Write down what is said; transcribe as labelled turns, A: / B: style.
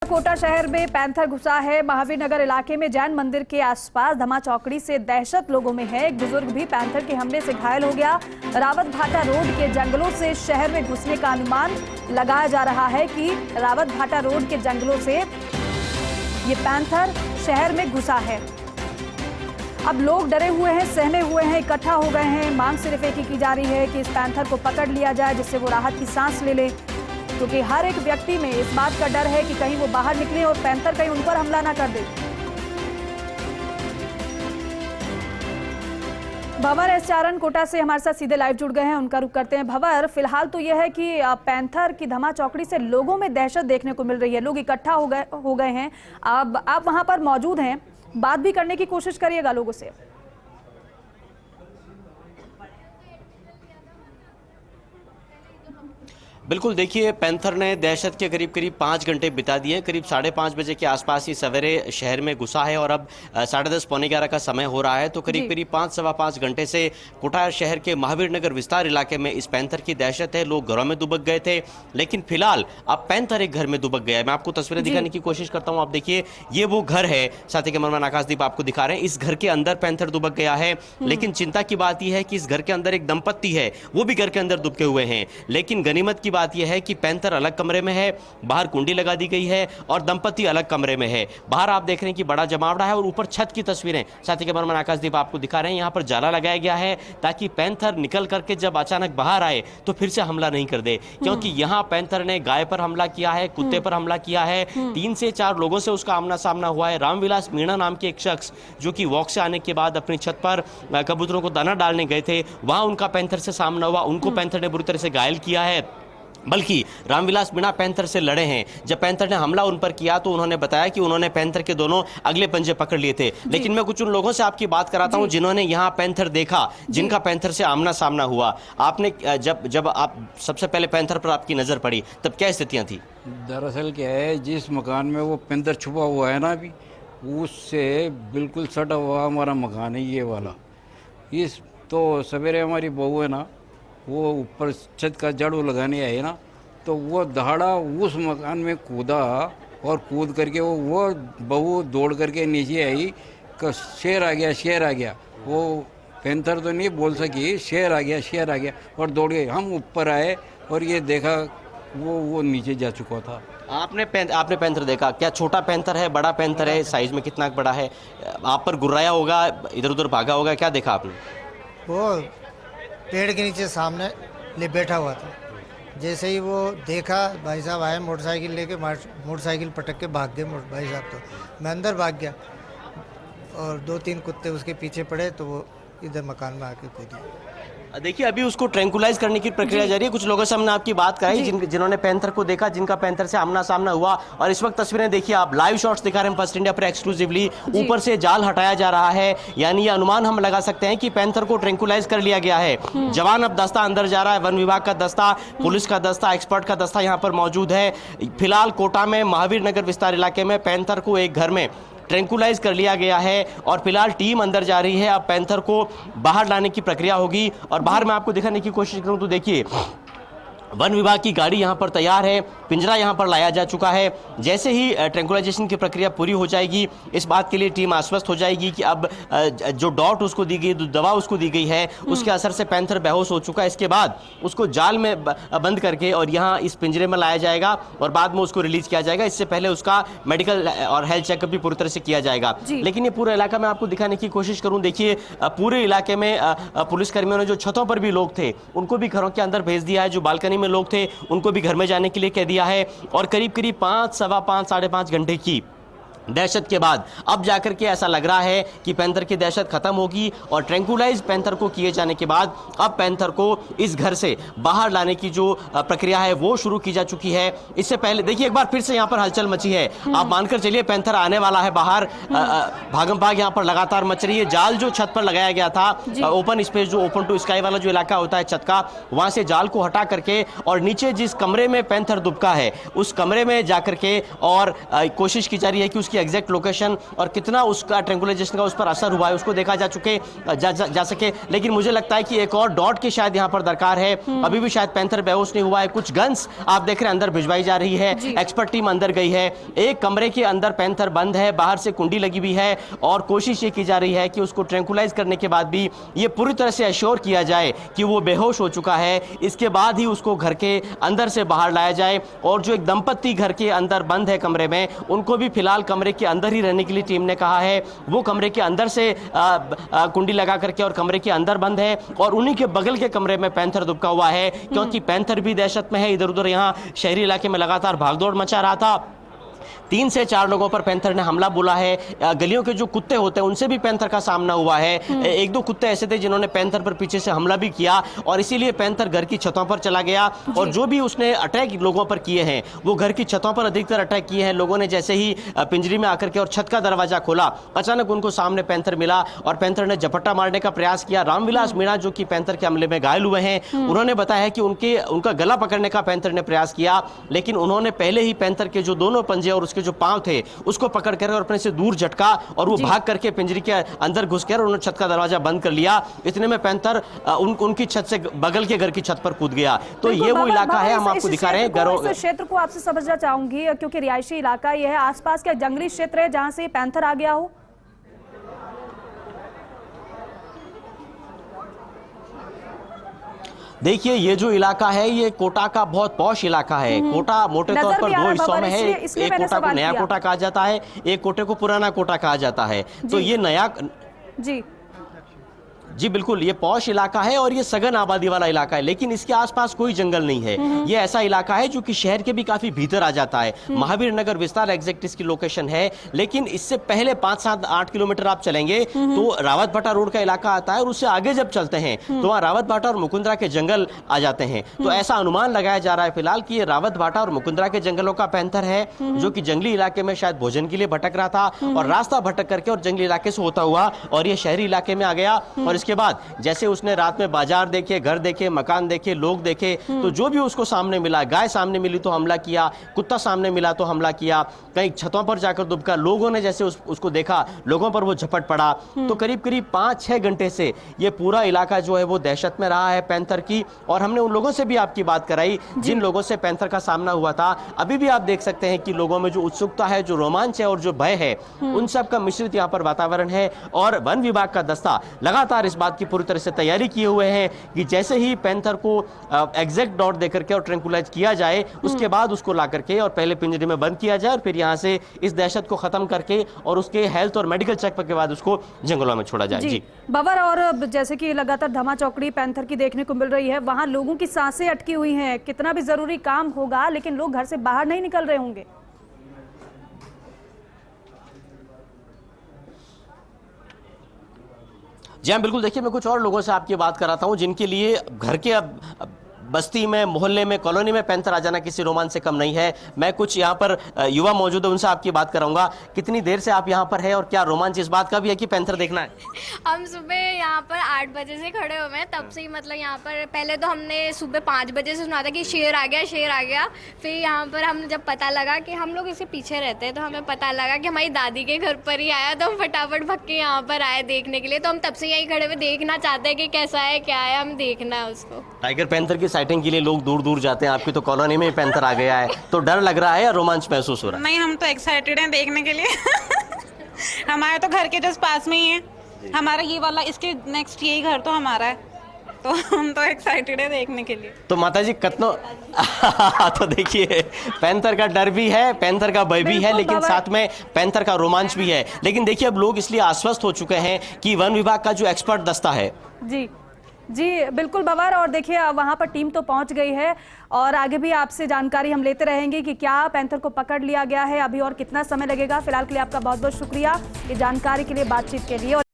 A: कोटा शहर में पैंथर घुसा है। महावीर नगर इलाके में जैन मंदिर के आसपास धमा चौकड़ी से दहशत लोगों में है। एक बुजुर्ग भी पैंथर के हमले से घायल हो गया। रावत भाटा रोड के जंगलों से शहर में घुसने का अनुमान लगाया जा रहा है कि रावत भाटा रोड के जंगलों से ये पैंथर शहर में घुसा है। अब लोग डरे हुए हैं, सहमे हुए हैं, इकट्ठा हो गए हैं। मांग सिर्फ एक ही की जा रही है कि इस पैंथर को पकड़ लिया जाए, जिससे वो राहत की सांस ले ले, क्योंकि हर एक व्यक्ति में इस बात का डर है कि कहीं वो बाहर निकले और पैंथर कहीं उन पर हमला ना कर दे। भंवर एस चारण कोटा से हमारे साथ सीधे लाइव जुड़ गए हैं, उनका रुख करते हैं। भंवर, फिलहाल तो यह है कि पैंथर की धमा चौकड़ी से लोगों में दहशत देखने को मिल रही है, लोग इकट्ठा हो गए हैं। अब आप वहां पर मौजूद हैं, बात भी करने की कोशिश करिएगा लोगों से।
B: बिल्कुल, देखिए, पैंथर ने दहशत के करीब 5 घंटे बिता दिए। करीब 5:30 बजे के आसपास ही सवेरे शहर में घुसा है और अब 10:30 पौने 11 का समय हो रहा है। तो करीब 5 सवा 5 घंटे से कोटा शहर के महावीर नगर विस्तार इलाके में इस पैंथर की दहशत है। लोग घरों में दुबक गए थे, लेकिन फिलहाल अब पैंथर एक घर में दुबक गया है। मैं आपको तस्वीरें दिखाने की कोशिश करता हूँ। आप देखिए, ये वो घर है, साथी कैमरामैन आकाशदीप आपको दिखा रहे हैं। इस घर के अंदर पैंथर दुबक गया है, लेकिन चिंता की बात यह है कि इस घर के अंदर एक दंपत्ति है, वो भी घर के अंदर दुबके हुए हैं। लेकिन गनीमत की बात यह है कि पैंथर अलग कमरे में है, बाहर कुंडी लगा दी गई है और दंपति अलग कमरे में है। बाहर आप देख रहे हैं कि बड़ा जमावड़ा है और ऊपर छत की तस्वीरें साथी कैमरामैन आकाशदीप आपको दिखा रहे हैं। यहाँ पर जाला लगाया गया है ताकि पैंथर निकल करके जब अचानक बाहर आए तो फिर से हमला नहीं कर दे, क्योंकि यहाँ पैंथर ने गाय पर हमला किया है, कुत्ते पर हमला किया है। 3 से 4 लोगों से उसका आमना सामना हुआ है। रामविलास मीणा नाम के एक शख्स जो कि वॉक से आने के बाद अपनी छत पर कबूतरों को दाना डालने गए थे, वहां उनका पैंथर से सामना हुआ। उनको पैंथर ने बुरी तरह से घायल किया है, बल्कि रामविलास मीणा पैंथर से लड़े हैं। जब पैंथर ने हमला उन पर किया तो उन्होंने बताया कि उन्होंने पैंथर के दोनों अगले पंजे पकड़ लिए थे। लेकिन मैं कुछ उन लोगों से आपकी बात कराता हूं जिन्होंने यहां पैंथर देखा, जिनका पैंथर से आमना सामना हुआ। आपने जब आप सबसे पहले पैंथर पर आपकी नजर पड़ी तब क्या स्थितियां थी?
C: दरअसल क्या है, जिस मकान में वो पैंथर छुपा हुआ है ना, अभी उससे बिल्कुल सटा हुआ हमारा मकान है ये वाला। इस तो सवेरे हमारी बहू है ना, वो ऊपर छत का झाड़ू लगाने आई ना, तो वो दहाड़ा उस मकान में कूदा और कूद करके वो बहू दौड़ करके नीचे आई कि शेर आ गया, शेर आ गया। वो पैंथर तो नहीं बोल सकी, शेर आ गया, शेर आ गया, और दौड़ गई। हम ऊपर आए और ये देखा वो नीचे जा चुका था।
B: आपने पैंथर देखा, क्या छोटा पैंथर है, बड़ा पैंथर है, साइज में कितना बड़ा है? आप पर गुर्राया होगा, इधर उधर भागा होगा, क्या देखा आपने?
D: वो पेड़ के नीचे सामने ले बैठा हुआ था। जैसे ही वो देखा, भाई साहब आए मोटरसाइकिल लेके, मोटरसाइकिल पटक के भाग गए भाई साहब। तो मैं अंदर भाग गया और 2-3 कुत्ते उसके पीछे पड़े, तो वो इधर मकान में आके कूदी।
B: देखिए, अभी उसको ट्रैंकुलाइज करने की प्रक्रिया जारी है। कुछ लोगों से हमने आपकी बात कराई जिन्होंने पैंथर को देखा, जिनका पैंथर से आमना सामना हुआ। और इस वक्त तस्वीरें देखिए, आप लाइव शॉट्स दिखा रहे हैं फर्स्ट इंडिया पर एक्सक्लूसिवली। ऊपर से जाल हटाया जा रहा है, यानी ये अनुमान हम लगा सकते हैं कि पैंथर को ट्रैंकुलाइज कर लिया गया है। जवान अब दस्ता अंदर जा रहा है, वन विभाग का दस्ता, पुलिस का दस्ता, एक्सपर्ट का दस्ता यहाँ पर मौजूद है। फिलहाल कोटा में महावीर नगर विस्तार इलाके में पैंथर को एक घर में ट्रैंकुलाइज कर लिया गया है और फिलहाल टीम अंदर जा रही है। अब पैंथर को बाहर लाने की प्रक्रिया होगी और बाहर मैं आपको दिखाने की कोशिश करूं तो देखिए, वन विभाग की गाड़ी यहां पर तैयार है, पिंजरा यहां पर लाया जा चुका है। जैसे ही ट्रैंकुलाइजेशन की प्रक्रिया पूरी हो जाएगी, इस बात के लिए टीम आश्वस्त हो जाएगी कि अब जो डॉट उसको दी गई, दवा उसको दी गई है, उसके असर से पैंथर बेहोश हो चुका है। इसके बाद उसको जाल में बंद करके और यहाँ इस पिंजरे में लाया जाएगा और बाद में उसको रिलीज किया जाएगा। इससे पहले उसका मेडिकल और हेल्थ चेकअप भी पूरी तरह से किया जाएगा। लेकिन ये पूरा इलाका मैं आपको दिखाने की कोशिश करूँ, देखिए, पूरे इलाके में पुलिसकर्मियों ने जो छतों पर भी लोग थे उनको भी घरों के अंदर भेज दिया है, जो बालकनी में लोग थे उनको भी घर में जाने के लिए कह दिया है। और करीब 5 सवा 5 साढ़े 5 घंटे की दहशत के बाद अब जाकर के ऐसा लग रहा है कि पैंथर की दहशत खत्म होगी और ट्रैंकुलाइज पैंथर को किए जाने के बाद अब पैंथर को इस घर से बाहर लाने की जो प्रक्रिया है वो शुरू की जा चुकी है। इससे पहले देखिए, एक बार फिर से यहाँ पर हलचल मची है। आप मानकर चलिए पैंथर आने वाला है बाहर। भागम भाग यहाँ पर लगातार मच रही है। जाल जो छत पर लगाया गया था, ओपन स्पेस, जो ओपन टू स्काई वाला जो इलाका होता है छत का, वहां से जाल को हटा करके और नीचे जिस कमरे में पैंथर दुबका है उस कमरे में जाकर के और कोशिश की जा रही है कि उसकी उसकी एग्जैक्ट लोकेशन और कितना उसका ट्रैंकुलाइजेशन का उस पर असर हुआ है उसको देखा जा सके। लेकिन मुझे लगता है कि एक और डॉट की शायद यहाँ पर दरकार है। अभी भी शायद पैंथर बेहोश नहीं हुआ है। कुछ गन्स आप देख रहे हैं अंदर भिजवाई जा रही है, एक्सपर्ट टीम अंदर गई है। एक कमरे के अंदर पैंथर बंद है, बाहर से कुंडी लगी हुई है और कोशिश ये की जा रही है कि उसको ट्रैंकुलाइज करने के बाद भी ये पूरी तरह से एश्योर किया जाए कि वो बेहोश हो चुका है। इसके बाद ही उसको घर के अंदर से बाहर लाया जाए। और जो एक दंपत्ति घर के अंदर बंद है कमरे में, उनको भी फिलहाल कमरे के अंदर ही रहने के लिए टीम ने कहा है। वो कमरे के अंदर से कुंडी लगा करके और कमरे के अंदर बंद है और उन्हीं के बगल के कमरे में पैंथर दुबका हुआ है, क्योंकि पैंथर भी दहशत में है। इधर उधर यहाँ शहरी इलाके में लगातार भागदौड़ मचा रहा था। 3 से 4 लोगों पर पैंथर ने हमला बोला है। गलियों के जो कुत्ते होते हैं उनसे भी पैंथर का सामना हुआ है। 1-2 कुत्ते ऐसे थे जिन्होंने पैंथर पर पीछे से हमला भी किया और इसीलिए पैंथर घर की छतों पर चला गया। और जो भी उसने अटैक लोगों पर किए हैं वो घर की छतों पर अधिकतर अटैक किए हैं। लोगों ने जैसे ही पिंजरी में आकर के और छत का दरवाजा खोला, अचानक उनको सामने पैंथर मिला और पैंथर ने झपट्टा मारने का प्रयास किया। रामविलास मीणा जो कि पैंथर के हमले में घायल हुए हैं, उन्होंने बताया है कि उनका गला पकड़ने का पैंथर ने प्रयास किया, लेकिन उन्होंने पहले ही पैंथर के जो दोनों पंजे और उसके जो पांव थे उसको पकड़ कर और अपने से दूर झटका और वो भाग करके पिंजरी के अंदर घुस गया और उन्होंने छत का दरवाजा बंद कर लिया। इतने में पैंथर उनकी छत से बगल के घर की छत पर कूद गया। तो ये वो इलाका है, हम आपको दिखा रहे हैं।
A: इस क्षेत्र को आपसे समझना चाहूंगी क्योंकि रिहायशी इलाका ये है, आसपास का जंगली क्षेत्र है जहां से पैंथर आ गया हो।
B: देखिए ये जो इलाका है ये कोटा का बहुत पॉश इलाका है। कोटा मोटे तौर पर 2 हिस्सों में है। एक कोटा को नया कोटा कहा जाता है, एक कोटे को पुराना कोटा कहा जाता है। तो ये नया जी बिल्कुल, ये पॉश इलाका है और ये सघन आबादी वाला इलाका है, लेकिन इसके आसपास कोई जंगल नहीं है। ये ऐसा इलाका है जो कि शहर के भी काफी भीतर आ जाता है। महावीर नगर विस्तार एग्जैक्ट इसकी लोकेशन है, लेकिन इससे पहले 5-7-8 किलोमीटर आप चलेंगे तो रावत भाटा रोड का इलाका आता है और उससे आगे जब चलते हैं तो वहाँ रावत भाटा और मुकुंदरा के जंगल आ जाते हैं। तो ऐसा अनुमान लगाया जा रहा है फिलहाल कि ये रावत भाटा और मुकुंदरा के जंगलों का पैंथर है, जो कि जंगली इलाके में शायद भोजन के लिए भटक रहा था और रास्ता भटक करके और जंगली इलाके से होता हुआ और ये शहरी इलाके में आ गया। और इसके बाद जैसे उसने रात में बाजार देखे, घर देखे, मकान देखे, लोग देखे, तो जो भी उसको सामने मिला, गाय सामने मिली तो हमला किया, कुत्ता सामने मिला तो हमला किया, कहीं छतों पर जाकर दुबका, लोगों ने जैसे उसको देखा, लोगों पर वो झपट पड़ा। तो करीब करीब 5-6 घंटे से ये पूरा इलाका जो है वो दहशत में रहा है पैंथर की। और हमने उन लोगों से भी आपकी बात कराई जिन लोगों से पैंथर का सामना हुआ था। अभी भी आप देख सकते हैं कि लोगों में जो उत्सुकता है, जो रोमांच है और जो भय है, उन सब का मिश्रित यहाँ पर वातावरण है। और वन विभाग का दस्ता लगातार इस बात की पूरी तरह से तैयारी किए हुए हैं कि जैसे ही पैंथर को एग्जैक्ट डॉट देकर के और ट्रैंकुलाइज किया जाए, उसके बाद उसको ला करके और पहले पिंजरे में बंद किया जाए और फिर यहाँ से इस दहशत को खत्म करके और उसके हेल्थ और मेडिकल चेकअप के बाद उसको जंगलों में छोड़ा जाए। जी
A: बाबर, और जैसे कि लगातार धमा चौकड़ी पैंथर की देखने को मिल रही है, वहां लोगों की सांसें अटकी हुई हैं। कितना भी जरूरी काम होगा लेकिन लोग घर से बाहर नहीं निकल रहे होंगे।
B: जी हाँ बिल्कुल, देखिए मैं कुछ और लोगों से आपकी बात कराता हूँ जिनके लिए घर के बस्ती में, मोहल्ले में, कॉलोनी में पैंथर आ जाना किसी रोमांच से कम नहीं है। मैं कुछ यहाँ पर युवा मौजूद है, उनसे आपकी बात कराऊंगा। कितनी देर से आप यहाँ पर है और क्या रोमांच इस बात का भी है कि पैंथर देखना है?
E: हम सुबह यहाँ पर 8 बजे से खड़े हुए हैं, तब से ही मतलब यहाँ पर पहले तो हमने सुबह 5 बजे से सुना था कि शेर आ गया, शेर आ गया। फिर यहाँ पर हम जब पता लगा कि हम लोग इसके पीछे रहते हैं तो हमें पता लगा कि हमारी दादी के घर पर ही आया, तो हम फटाफट भग के यहाँ पर आए देखने के लिए। तो हम तब से यहीं खड़े हुए देखना चाहते हैं कि कैसा है, क्या है, हम देखना है उसको।
B: टाइगर पैंथर की साइटिंग के लिए लोग दूर दूर जाते हैं, आपकी तो कॉलोनी में ही पैंथर आ गया है, तो डर लग रहा है या रोमांच महसूस हो रहा है?
F: नहीं, हम तो एक्साइटेड हैं देखने के लिए। हमारे तो घर के जस्ट पास में ही है हमारा ये वाला, इसके नेक्स्ट यही घर तो हमारा है, तो हम तो एक्साइटेड है देखने के लिए।
B: तो माताजी कतनो तो देखिए पैंथर का डर भी है, पैंथर का भय भी है, लेकिन साथ में पैंथर का रोमांच भी है। लेकिन देखिए अब लोग इसलिए आश्वस्त हो चुके हैं कि वन विभाग का जो एक्सपर्ट दस्ता है।
A: जी बिल्कुल बाबर, और देखिए वहां पर टीम तो पहुंच गई है और आगे भी आपसे जानकारी हम लेते रहेंगे कि क्या पैंथर को पकड़ लिया गया है, अभी और कितना समय लगेगा। फिलहाल के लिए आपका बहुत बहुत शुक्रिया ये जानकारी के लिए, बातचीत के लिए।